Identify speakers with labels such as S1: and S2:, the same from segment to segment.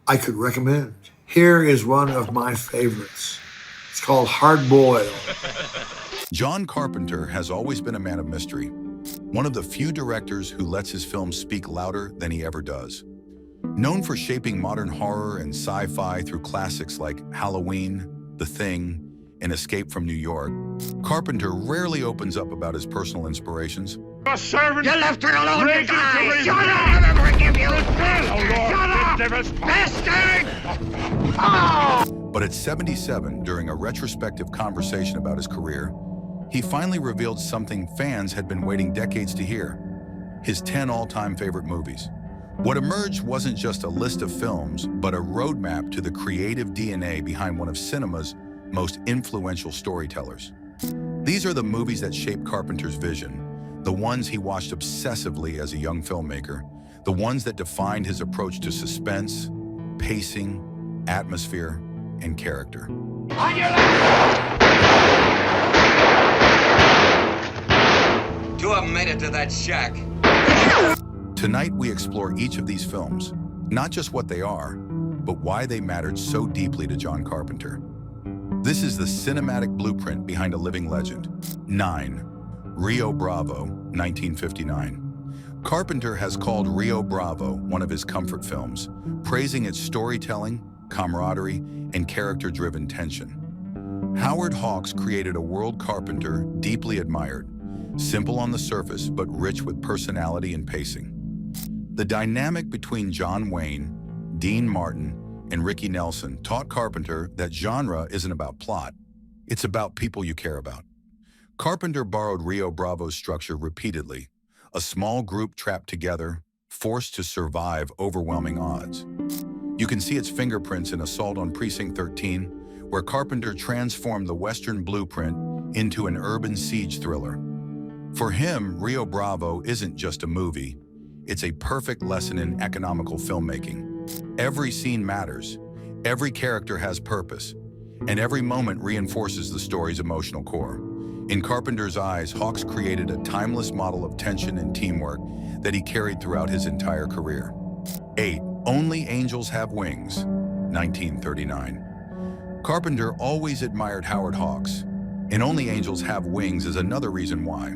S1: I could recommend. Here is one of my favorites. It's called Hard Boiled.
S2: John Carpenter has always been a man of mystery, one of the few directors who lets his films speak louder than he ever does. Known for shaping modern horror and sci-fi through classics like Halloween, The Thing, and Escape from New York, Carpenter rarely opens up about his personal inspirations.
S3: A servant!
S4: You left her alone, you guys!
S3: Shut
S4: Shut up! I'll never forgive you!
S3: Shut up!
S4: Bastard! Oh!
S2: But at 77, during a retrospective conversation about his career, he finally revealed something fans had been waiting decades to hear: his 10 all-time favorite movies. What emerged wasn't just a list of films, but a roadmap to the creative DNA behind one of cinema's most influential storytellers. These are the movies that shaped Carpenter's vision, the ones he watched obsessively as a young filmmaker, the ones that defined his approach to suspense, pacing, atmosphere, and character.
S4: On your left!
S5: Two of them made it to that shack.
S2: Tonight, we explore each of these films, not just what they are, but why they mattered so deeply to John Carpenter. This is the cinematic blueprint behind a living legend. 9. Rio Bravo, 1959. Carpenter has called Rio Bravo one of his comfort films, praising its storytelling, camaraderie, and character-driven tension. Howard Hawks created a world Carpenter deeply admired, simple on the surface, but rich with personality and pacing. The dynamic between John Wayne, Dean Martin, and Ricky Nelson taught Carpenter that genre isn't about plot, it's about people you care about. Carpenter borrowed Rio Bravo's structure repeatedly, a small group trapped together, forced to survive overwhelming odds. You can see its fingerprints in Assault on Precinct 13, where Carpenter transformed the Western blueprint into an urban siege thriller. For him, Rio Bravo isn't just a movie, it's a perfect lesson in economical filmmaking. Every scene matters, every character has purpose, and every moment reinforces the story's emotional core. In Carpenter's eyes, Hawks created a timeless model of tension and teamwork that he carried throughout his entire career. 8. Only Angels Have Wings, 1939. Carpenter always admired Howard Hawks, and Only Angels Have Wings is another reason why.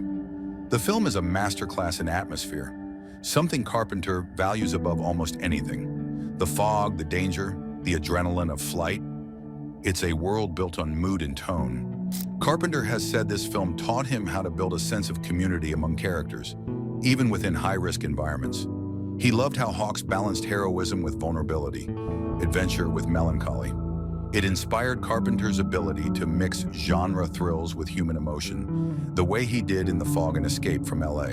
S2: The film is a masterclass in atmosphere, something Carpenter values above almost anything. The fog, the danger, the adrenaline of flight. It's a world built on mood and tone. Carpenter has said this film taught him how to build a sense of community among characters, even within high-risk environments. He loved how Hawks balanced heroism with vulnerability, adventure with melancholy. It inspired Carpenter's ability to mix genre thrills with human emotion, the way he did in The Fog and Escape from LA.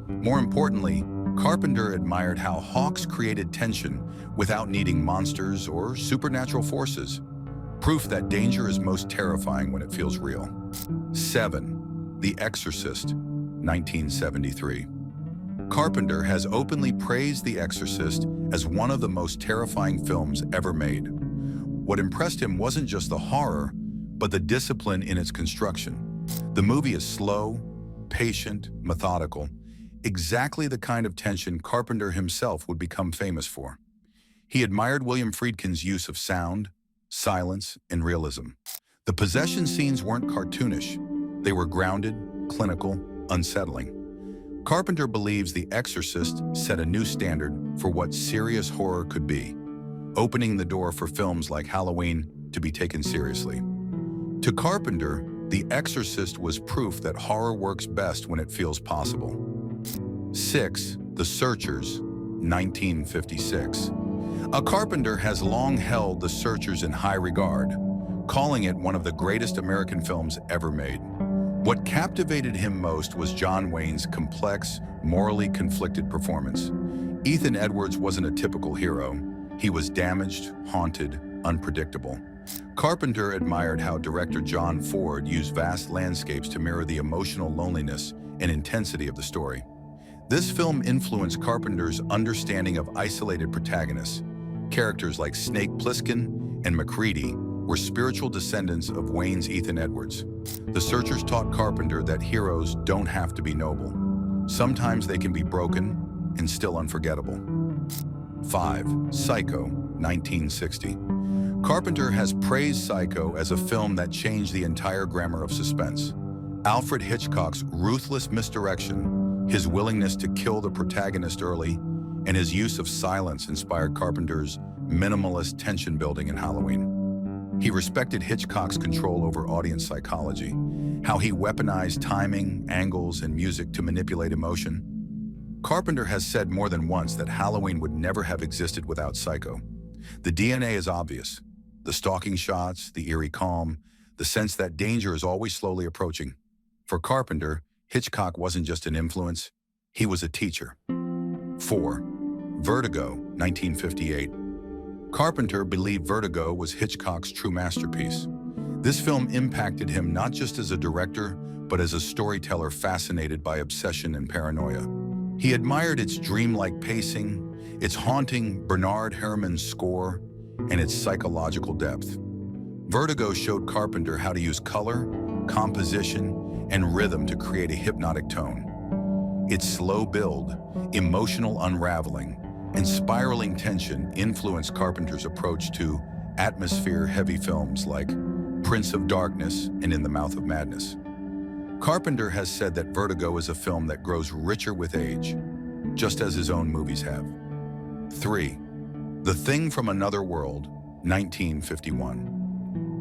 S2: More importantly, Carpenter admired how Hawks created tension without needing monsters or supernatural forces, proof that danger is most terrifying when it feels real. 7. The Exorcist, 1973. Carpenter has openly praised The Exorcist as one of the most terrifying films ever made. What impressed him wasn't just the horror, but the discipline in its construction. The movie is slow, patient, methodical, exactly the kind of tension Carpenter himself would become famous for. He admired William Friedkin's use of sound, silence, and realism. The possession scenes weren't cartoonish. They were grounded, clinical, unsettling. Carpenter believes The Exorcist set a new standard for what serious horror could be, opening the door for films like Halloween to be taken seriously. To Carpenter, The Exorcist was proof that horror works best when it feels possible. 6. The Searchers, 1956. Carpenter has long held The Searchers in high regard, calling it one of the greatest American films ever made. What captivated him most was John Wayne's complex, morally conflicted performance. Ethan Edwards wasn't a typical hero. He was damaged, haunted, unpredictable. Carpenter admired how director John Ford used vast landscapes to mirror the emotional loneliness and intensity of the story. This film influenced Carpenter's understanding of isolated protagonists. Characters like Snake Plissken and MacReady were spiritual descendants of Wayne's Ethan Edwards. The Searchers taught Carpenter that heroes don't have to be noble. Sometimes they can be broken and still unforgettable. 5. Psycho, 1960. Carpenter has praised Psycho as a film that changed the entire grammar of suspense. Alfred Hitchcock's ruthless misdirection, his willingness to kill the protagonist early, and his use of silence inspired Carpenter's minimalist tension building in Halloween. He respected Hitchcock's control over audience psychology, how he weaponized timing, angles, and music to manipulate emotion. Carpenter has said more than once that Halloween would never have existed without Psycho. The DNA is obvious. The stalking shots, the eerie calm, the sense that danger is always slowly approaching. For Carpenter, Hitchcock wasn't just an influence, he was a teacher. 4. Vertigo, 1958. Carpenter believed Vertigo was Hitchcock's true masterpiece. This film impacted him not just as a director, but as a storyteller fascinated by obsession and paranoia. He admired its dreamlike pacing, its haunting Bernard Herrmann's score, and its psychological depth. Vertigo showed Carpenter how to use color, composition, and rhythm to create a hypnotic tone. Its slow build, emotional unraveling, and spiraling tension influenced Carpenter's approach to atmosphere-heavy films like Prince of Darkness and In the Mouth of Madness. Carpenter has said that Vertigo is a film that grows richer with age, just as his own movies have. 3. The Thing from Another World, 1951.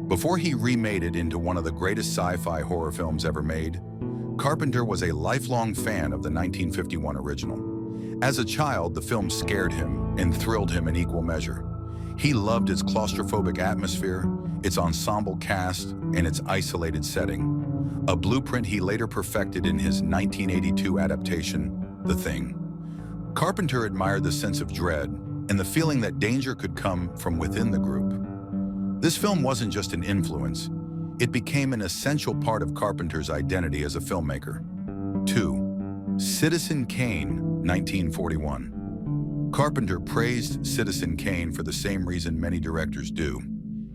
S2: Before he remade it into one of the greatest sci-fi horror films ever made, Carpenter was a lifelong fan of the 1951 original. As a child, the film scared him and thrilled him in equal measure. He loved its claustrophobic atmosphere, its ensemble cast, and its isolated setting, a blueprint he later perfected in his 1982 adaptation, The Thing. Carpenter admired the sense of dread and the feeling that danger could come from within the group. This film wasn't just an influence, it became an essential part of Carpenter's identity as a filmmaker. 2. Citizen Kane, 1941. Carpenter praised Citizen Kane for the same reason many directors do.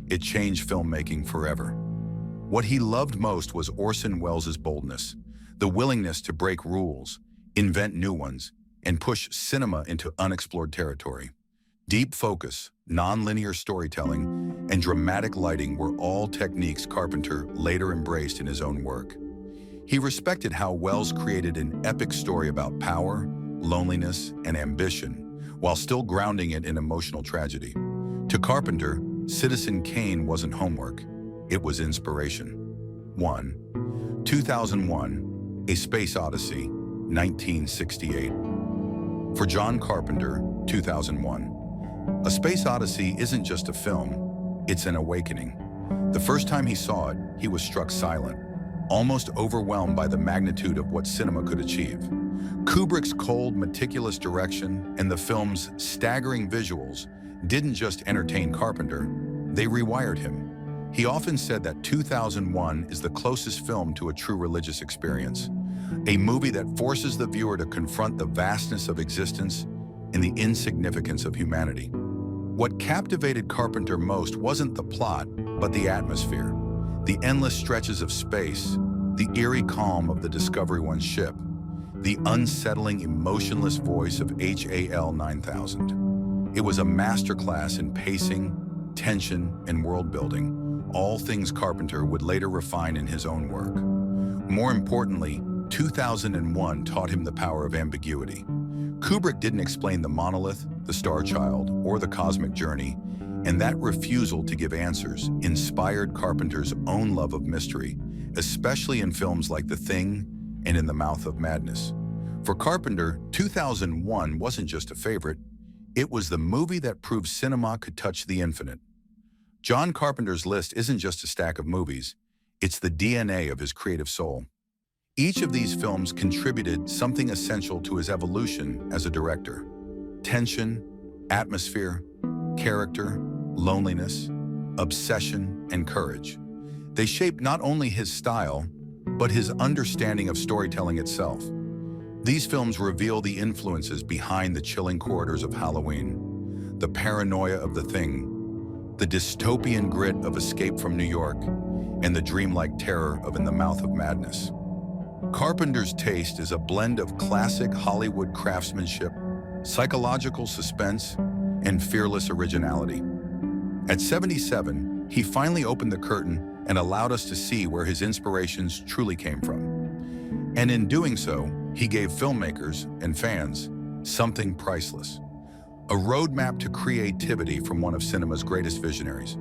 S2: It changed filmmaking forever. What he loved most was Orson Welles' boldness, the willingness to break rules, invent new ones, and push cinema into unexplored territory. Deep focus, non-linear storytelling, and dramatic lighting were all techniques Carpenter later embraced in his own work. He respected how Welles created an epic story about power, loneliness, and ambition, while still grounding it in emotional tragedy. To Carpenter, Citizen Kane wasn't homework, it was inspiration. 1. 2001, A Space Odyssey, 1968. For John Carpenter, 2001. A Space Odyssey isn't just a film, it's an awakening. The first time he saw it, he was struck silent, almost overwhelmed by the magnitude of what cinema could achieve. Kubrick's cold, meticulous direction and the film's staggering visuals didn't just entertain Carpenter, they rewired him. He often said that 2001 is the closest film to a true religious experience, a movie that forces the viewer to confront the vastness of existence and the insignificance of humanity. What captivated Carpenter most wasn't the plot, but the atmosphere, the endless stretches of space, the eerie calm of the Discovery 1 ship, the unsettling, emotionless voice of HAL 9000. It was a masterclass in pacing, tension, and world building, all things Carpenter would later refine in his own work. More importantly, 2001 taught him the power of ambiguity. Kubrick didn't explain the monolith, the star child, or the cosmic journey, and that refusal to give answers inspired Carpenter's own love of mystery, especially in films like The Thing and In the Mouth of Madness. For Carpenter, 2001 wasn't just a favorite, it was the movie that proved cinema could touch the infinite. John Carpenter's list isn't just a stack of movies, it's the DNA of his creative soul. Each of these films contributed something essential to his evolution as a director. Tension, atmosphere, character, loneliness, obsession, and courage. They shaped not only his style, but his understanding of storytelling itself. These films reveal the influences behind the chilling corridors of Halloween, the paranoia of The Thing, the dystopian grit of Escape from New York, and the dreamlike terror of In the Mouth of Madness. Carpenter's taste is a blend of classic Hollywood craftsmanship, psychological suspense, and fearless originality. At 77, he finally opened the curtain and allowed us to see where his inspirations truly came from. And in doing so, he gave filmmakers and fans something priceless, a roadmap to creativity from one of cinema's greatest visionaries.